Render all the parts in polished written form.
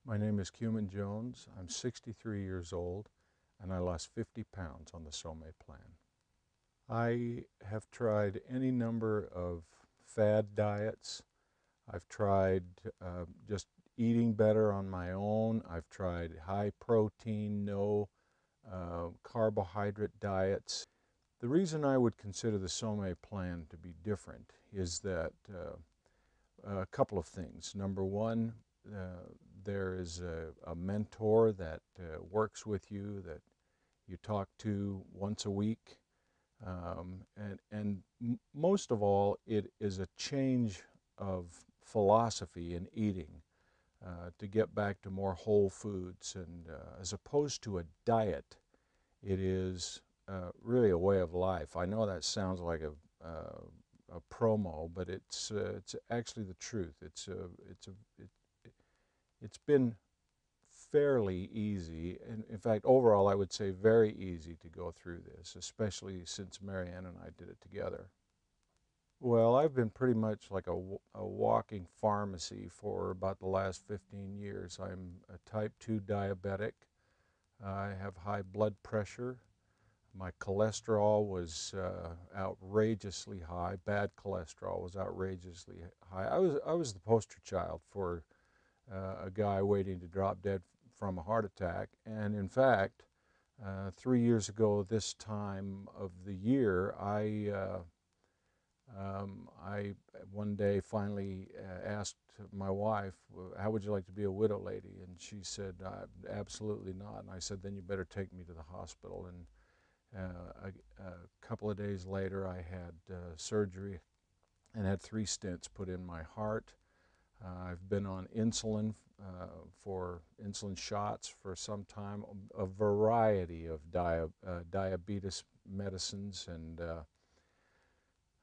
My name is Kumen Jones. I'm 63 years old and I lost 50 pounds on the Somae Plan. I have tried any number of fad diets. I've tried just eating better on my own. I've tried high protein, no carbohydrate diets. The reason I would consider the Somae Plan to be different is that a couple of things. Number one, there is a mentor that works with you, that you talk to once a week. And most of all, it is a change of philosophy in eating to get back to more whole foods. And as opposed to a diet, it is really a way of life. I know that sounds like a promo, but it's actually the truth. It's been fairly easy. In fact, overall, I would say very easy to go through this, especially since Marianne and I did it together. Well, I've been pretty much like a walking pharmacy for about the last 15 years. I'm a type 2 diabetic. I have high blood pressure. My cholesterol was outrageously high. Bad cholesterol was outrageously high. I was the poster child for a guy waiting to drop dead from a heart attack. And in fact, 3 years ago this time of the year, I one day finally asked my wife, how would you like to be a widow lady? And she said, absolutely not. And I said, then you better take me to the hospital. And a couple of days later, I had surgery and had 3 stents put in my heart. I've been on insulin for insulin shots for some time, a variety of diabetes medicines, and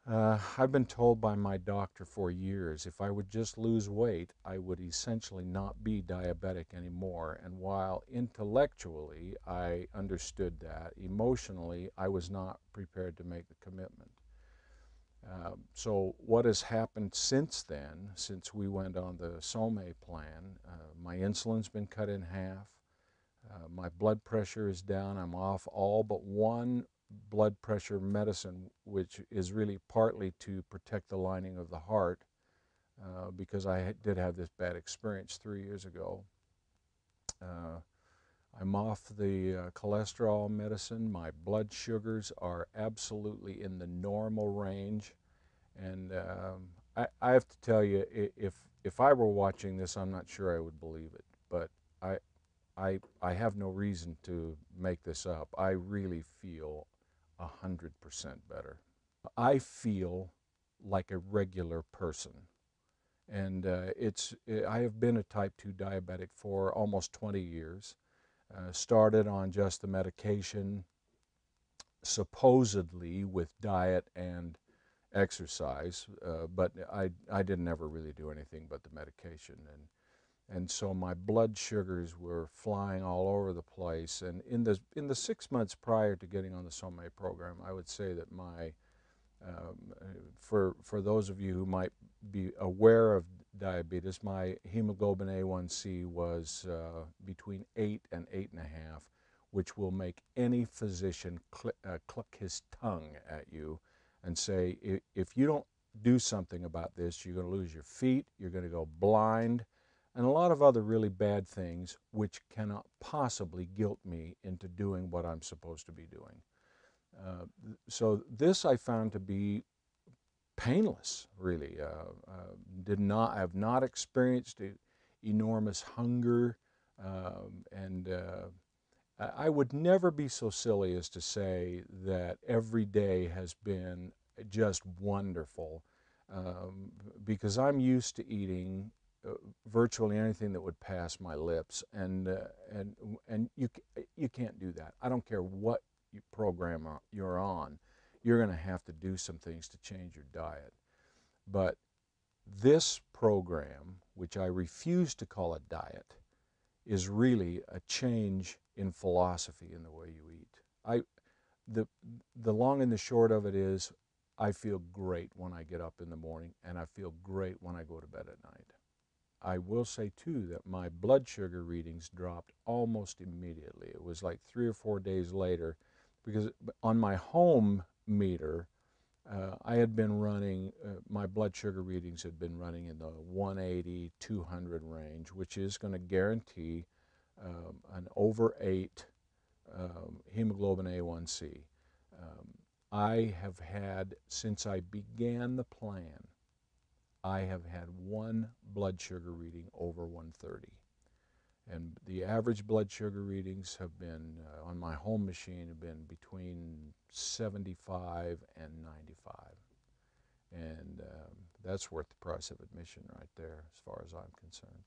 I've been told by my doctor for years if I would just lose weight, I would essentially not be diabetic anymore. And while intellectually I understood that, emotionally I was not prepared to make the commitment. So what has happened since then, since we went on the Somae Plan, my insulin's been cut in half, my blood pressure is down, I'm off all but one blood pressure medicine, which is really partly to protect the lining of the heart, because I did have this bad experience 3 years ago. I'm off the cholesterol medicine. My blood sugars are absolutely in the normal range. And I have to tell you, if I were watching this, I'm not sure I would believe it. But I have no reason to make this up. I really feel 100% better. I feel like a regular person. And I have been a type 2 diabetic for almost 20 years. Started on just the medication, supposedly with diet and exercise, but I didn't ever really do anything but the medication. And so my blood sugars were flying all over the place. And in the 6 months prior to getting on the Somae program, I would say that for those of you who might be aware of diabetes, my hemoglobin A1C was between 8 and 8.5, which will make any physician cluck his tongue at you and say, if you don't do something about this, you're going to lose your feet, you're going to go blind, and a lot of other really bad things which cannot possibly guilt me into doing what I'm supposed to be doing. So this I found to be painless, really. I have not experienced enormous hunger, and I would never be so silly as to say that every day has been just wonderful, because I'm used to eating virtually anything that would pass my lips, and you can't do that. I don't care what program you're on. You're going to have to do some things to change your diet. But this program, which I refuse to call a diet, is really a change in philosophy in the way you eat. The long and the short of it is, I feel great when I get up in the morning, and I feel great when I go to bed at night. I will say too that my blood sugar readings dropped almost immediately. It was like 3 or 4 days later, because on my home meter, I had been running, my blood sugar readings had been running in the 180, 200 range, which is going to guarantee an over 8 hemoglobin A1C. I have had, since I began the plan, I have had one blood sugar reading over 130. And the average blood sugar readings have been, on my home machine, have been between 75 and 95. And that's worth the price of admission right there, as far as I'm concerned.